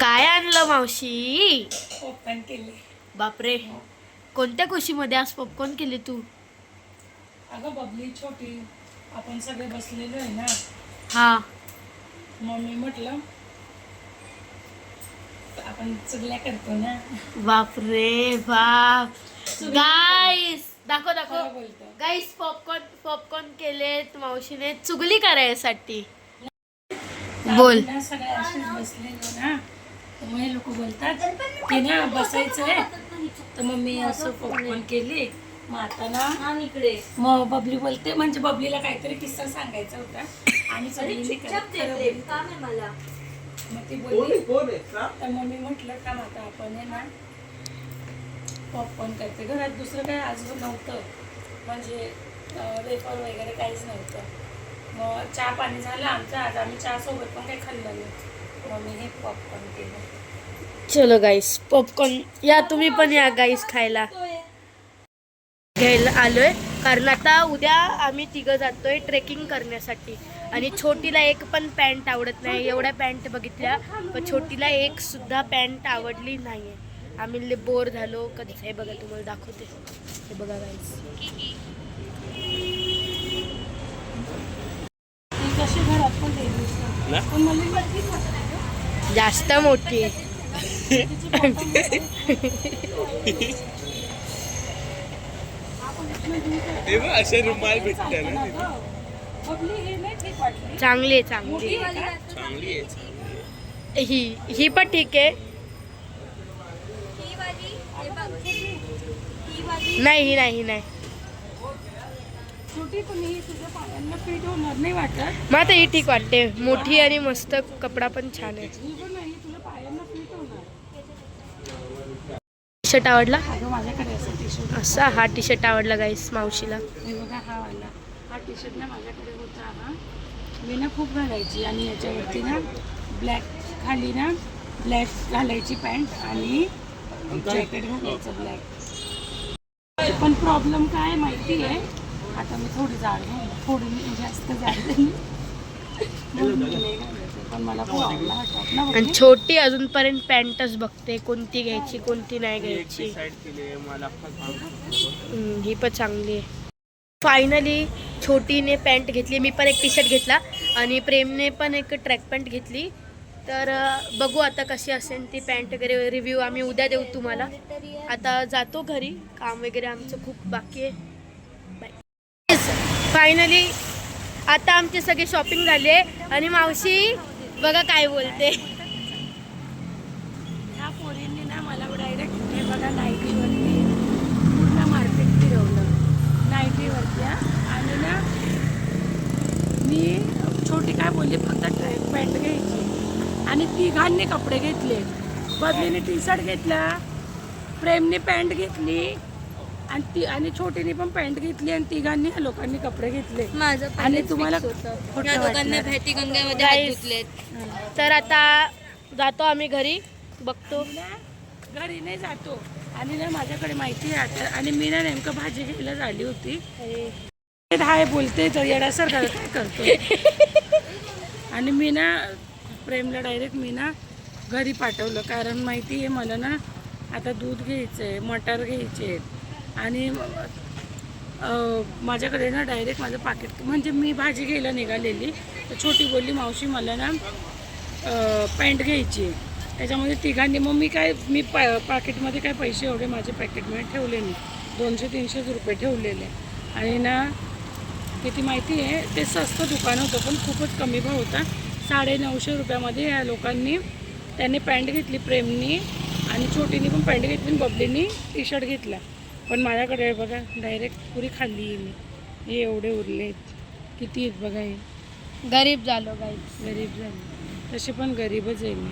काय आणलं मावशी? पॉपकॉर्न केले. बापरे, कोणत्या खुशीमध्ये आज पॉपकॉर्न केले तू? अगं बबली छोटी, आपण सगळे बसलेलो आहे ना, हा, मम्मी म्हटलं आपण चुगल्या करतो ना. बापरे बाप. गाईस दाखव दाखव. खरं बोलतो. गाईस पॉपकॉर्न केलेत मावशीने चुगली करायसाठी. बोल. आपण ना सगळे असेच बसलेलो ना, तर मग हे लोक बोलतात की ना बसायचं आहे, तर मम्मी असं पॉपकॉर्न केले. मग आता ना मग बबली बोलते, म्हणजे बबलीला काहीतरी किस्सा सांगायचा होता आणि सगळी मग ती बोलली. तर मम्मी म्हटलं का आता आपण आहे ना पॉपकॉर्न करते घरात, दुसरं काही आज नव्हतं, म्हणजे वेफर वगैरे काहीच नव्हतं. मग चहा पाणी झालं आमचं, आज आम्ही चहा सोबत पण काही खाल्लं नाही, मग मी हे पॉपकॉर्न केलं. चलो गाईस, पॉपकॉर्न या, तुम्ही पण या गाईस खायला. घ्यायला आलोय कारण आता उद्या आम्ही तिघं जातोय ट्रेकिंग करण्यासाठी. आणि छोटीला एक पण पॅन्ट आवडत नाही, एवढ्या पॅन्ट बघितल्या पण छोटीला एक सुद्धा पॅन्ट आवडली नाहीये. आम्ही लय बोर झालो. कधी हे बघा, तुम्हाला दाखवते, हे बघा गाईस. कशी घरात पण दिली, पण मला जास्त मोठी आहे. असे रुमाल भेटते ना, चांगली आहे, चांगली चांगली आहे. ही पण ठीक आहे. नाही ही नाही, ही नाही. छोटी पण ही तुझ्या पायांना फिट होणार नाही वाटत. मग आता ही ठीक वाटते, मोठी आणि मस्त, कपडा पण छान आहे. ही पण नाही, तुला पायांना फिट होणार. टी शर्ट आवडला अगं माझ्याकडे असं टी शर्ट असा. हा टी शर्ट आवडला गाईस मावशीला. हे बघा, हा वाला हा टी शर्ट ना माझ्याकडे होता. हा मी ना खूप घालायची आणि याच्यावरती ना ब्लॅक, खाली ना ब्लॅक घालायची पॅन्ट आणि जॅकेट घालायचं ब्लॅक. पण प्रॉब्लेम काय माहिती आहे, आता मी थोडी जाड आहे, थोडी मी जास्त जाड आहे, म्हणून मी नाही घालायचं. पण मला खूप आवडला हा टॉप ना. आणि छोटी अजूनपर्यंत पॅन्टच बघते, कोणती घ्यायची कोणती नाही घ्यायची. ही पण चांगली आहे. फायनली छोटीने पॅन्ट घेतली, मी पण एक टी शर्ट घेतला आणि प्रेमने पण एक ट्रॅक पॅन्ट घेतली. तर बघू आता कशी असेल ती पॅन्ट वगैरे, रिव्ह्यू आम्ही उद्या देऊ तुम्हाला. आता जातो घरी, काम वगैरे आमचं खूप बाकी आहे. बाय. फायनली आता आमची सगळी शॉपिंग झाली आहे आणि मावशी बघा काय बोलते. ह्या पोरींनी ना मला डायरेक्ट हे बघा नाईटीवरती पूर्ण मार्केट फिरवलं, नाईटीवरती. आणि ना मी छोटी काय बोलली, फक्त ट्रॅक पॅन्ट घ्यायची आणि तिघांनी कपडे घेतले. बदलीने टी शर्ट घेतला, प्रेमने पॅन्ट घेतली आणि छोटीने पण पॅन्ट घेतली आणि तिघांनी लोकांनी कपडे घेतले. आणि तुम्हाला तर आता जातो आम्ही घरी, बघतो. घरी नाही जातो. आणि ना माझ्याकडे माहिती आहे आता, आणि मी ना नेमकं भाजी घ्यायला झाली होती. हाय बोलते तर येण्यासारखं काय करतो. आणि मी ना प्रेमला डायरेक्ट मी ना घरी पाठवलं, कारण माहिती आहे मला ना आता दूध घ्यायचं आहे, मटार घ्यायचे आहेत. आणि माझ्याकडे ना डायरेक्ट माझं पाकिट, म्हणजे मी भाजी घ्यायला निघालेली तर छोटी बोलली मावशी मला ना पॅन्ट घ्यायची आहे. त्याच्यामध्ये तिघांनी मग मी पाकिटमध्ये काय पैसे एवढे माझे पॅकेटमध्ये ठेवले नाही, 200-300 रुपये ठेवलेले. आणि ना किती माहिती आहे, ते स्वस्त दुकान होतं पण खूपच कमी भाव होता. 950 रुपयामध्ये ह्या लोकांनी त्यांनी पॅन्ट घेतली, प्रेमनी आणि छोटीनी पण पॅन्ट घेतली, बबलीनी टी शर्ट घेतला. पण माझ्याकडे बघा डायरेक्ट पुरी खाल्ली आहे मी. हे एवढे उरले आहेत, किती आहेत बघा. हे गरीब झालो गाईस, गरीब झाले, तसे पण गरीबच आहे मी.